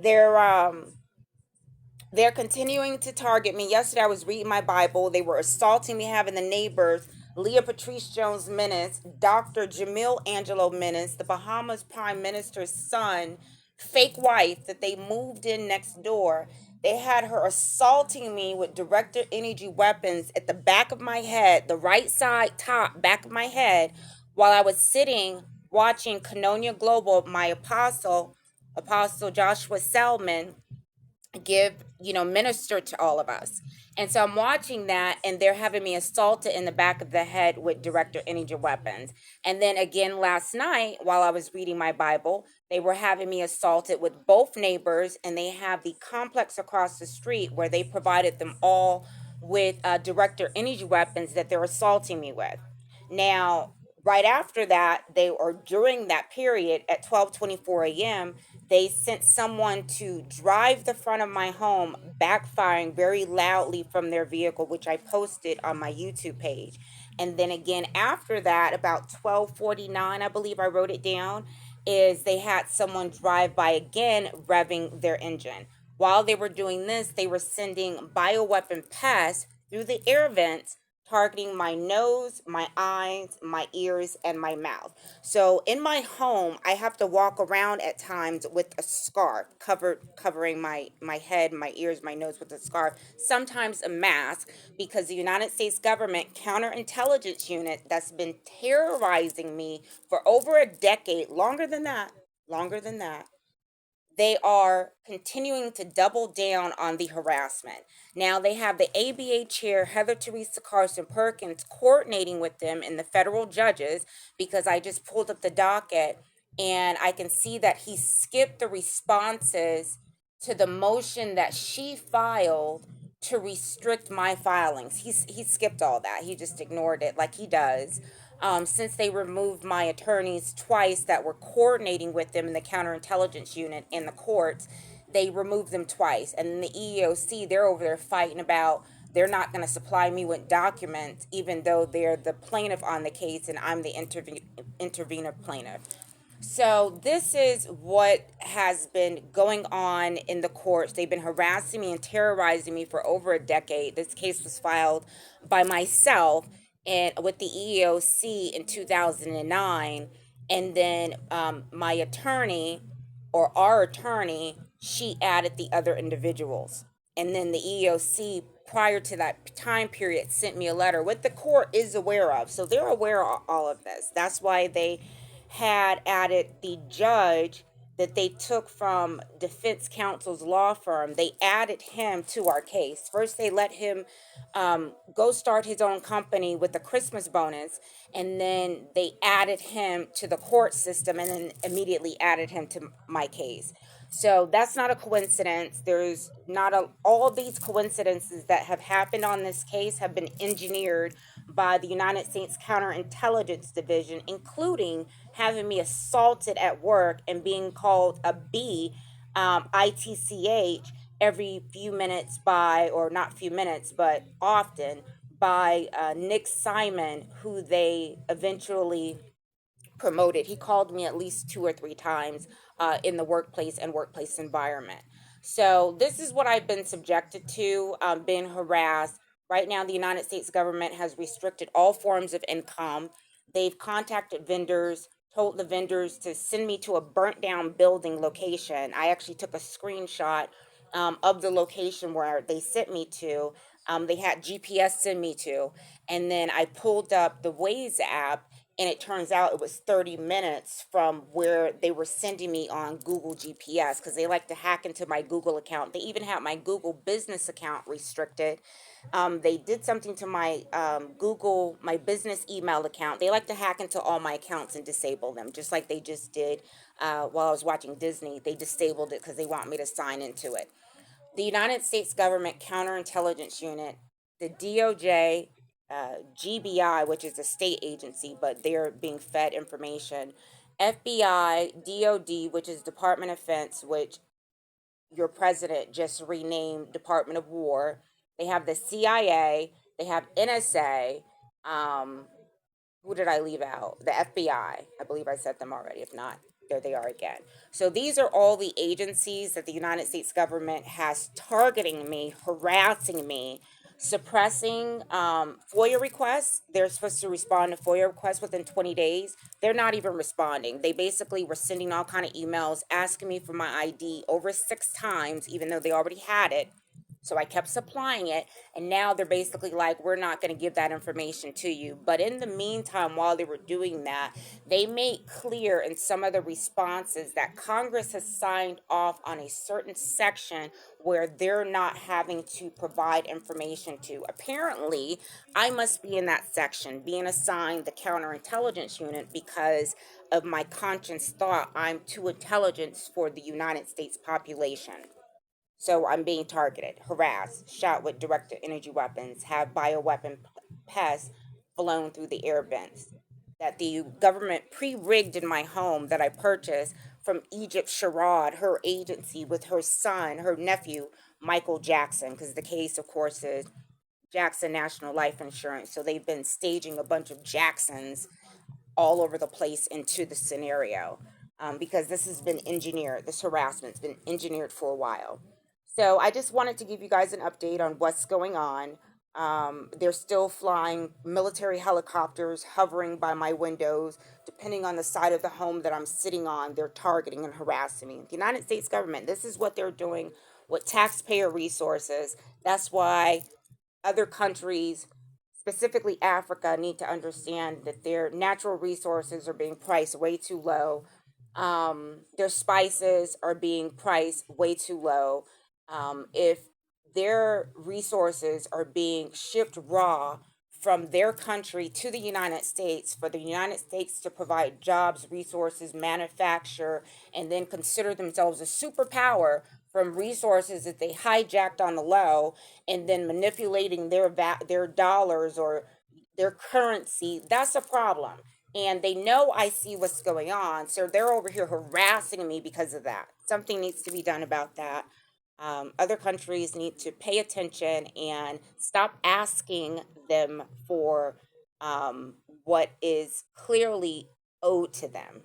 they're um they're continuing to target me. Yesterday I was reading my Bible. They were assaulting me, having the neighbors, Leah Patrice Jones Menace, Dr. Jamil Angelo Menace, the Bahamas Prime Minister's son, fake wife that they moved in next door. They had her assaulting me with directed energy weapons at the back of my head, the right side top back of my head, while I was sitting watching Canonia Global, my Apostle Joshua Selman, give, minister to all of us. And so I'm watching that, and they're having me assaulted in the back of the head with director energy weapons. And then again last night, while I was reading my Bible, they were having me assaulted with both neighbors, and they have the complex across the street where they provided them all with director energy weapons that they're assaulting me with. Now, right after that, they or during that period at 12:24 a.m., they sent someone to drive the front of my home, backfiring very loudly from their vehicle, which I posted on my YouTube page. And then again after that, about 12:49, I believe I wrote it down, is they had someone drive by again, revving their engine. While they were doing this, they were sending bioweapon pests through the air vents, targeting my nose, my eyes, my ears, and my mouth. So in my home, I have to walk around at times with a scarf covering my head, my ears, my nose with a scarf, sometimes a mask, because the United States government counterintelligence unit that's been terrorizing me for over a decade, longer than that, they are continuing to double down on the harassment. Now they have the ABA chair, Heather Teresa Carson Perkins, coordinating with them and the federal judges, because I just pulled up the docket and I can see that he skipped the responses to the motion that she filed to restrict my filings. He skipped all that. He just ignored it like he does. Since they removed my attorneys twice that were coordinating with them in the counterintelligence unit in the courts, they removed them twice. And then the EEOC, they're over there fighting about they're not going to supply me with documents, even though they're the plaintiff on the case and I'm the intervener plaintiff. So this is what has been going on in the courts. They've been harassing me and terrorizing me for over a decade. This case was filed by myself and with the EEOC in 2009, and then my attorney, or our attorney, she added the other individuals, and then the EEOC prior to that time period sent me a letter, what the court is aware of. So they're aware of all of this. That's why they had added the judge that they took from defense counsel's law firm. They added him to our case. First, they let him go start his own company with a Christmas bonus, and then they added him to the court system, and then immediately added him to my case. So that's not a coincidence. There's not all of these coincidences that have happened on this case have been engineered by the United States Counterintelligence Division, including having me assaulted at work and being called a B, ITCH, every few minutes by, or not few minutes, but often by Nick Simon, who they eventually promoted. He called me at least two or three times in the workplace and workplace environment. So this is what I've been subjected to, being harassed. Right now, the United States government has restricted all forms of income. They've contacted vendors, told the vendors to send me to a burnt down building location. I actually took a screenshot of the location where they sent me to. They had GPS send me to, and then I pulled up the Waze app, and it turns out it was 30 minutes from where they were sending me on Google GPS, because they like to hack into my Google account. They even have my Google business account restricted. They did something to my my business email account. They like to hack into all my accounts and disable them, just like they just did while I was watching Disney. They disabled it because they want me to sign into it. The United States Government Counterintelligence Unit, the DOJ, GBI, which is a state agency, but they're being fed information, FBI, DOD, which is Department of Defense, which your president just renamed Department of War. They have the CIA, they have NSA. Um, who did I leave out? The FBI. I believe I said them already. If not, there they are again. So these are all the agencies that the United States government has targeting me, harassing me, suppressing FOIA requests. They're supposed to respond to FOIA requests within 20 days. They're not even responding. They basically were sending all kind of emails asking me for my ID over 6 times, even though they already had it. So I kept supplying it, and now they're basically like, we're not going to give that information to you. But in the meantime, while they were doing that, they made clear in some of the responses that Congress has signed off on a certain section where they're not having to provide information to. Apparently, I must be in that section, being assigned the counterintelligence unit because of my conscience thought I'm too intelligent for the United States population. So I'm being targeted, harassed, shot with directed energy weapons, have bioweapon pests flown through the air vents. That the government pre-rigged in my home that I purchased from Egypt Sherrod, her agency, with her son, her nephew, Michael Jackson, because the case, of course, is Jackson National Life Insurance. So they've been staging a bunch of Jacksons all over the place into the scenario, because this has been engineered. This harassment's been engineered for a while. So I just wanted to give you guys an update on what's going on. They're still flying military helicopters hovering by my windows. Depending on the side of the home that I'm sitting on, they're targeting and harassing me. The United States government, this is what they're doing with taxpayer resources. That's why other countries, specifically Africa, need to understand that their natural resources are being priced way too low. Their spices are being priced way too low. If their resources are being shipped raw from their country to the United States for the United States to provide jobs, resources, manufacture, and then consider themselves a superpower from resources that they hijacked on the low, and then manipulating their dollars or their currency, that's a problem. And they know I see what's going on, so they're over here harassing me because of that. Something needs to be done about that. Other countries need to pay attention and stop asking them for what is clearly owed to them.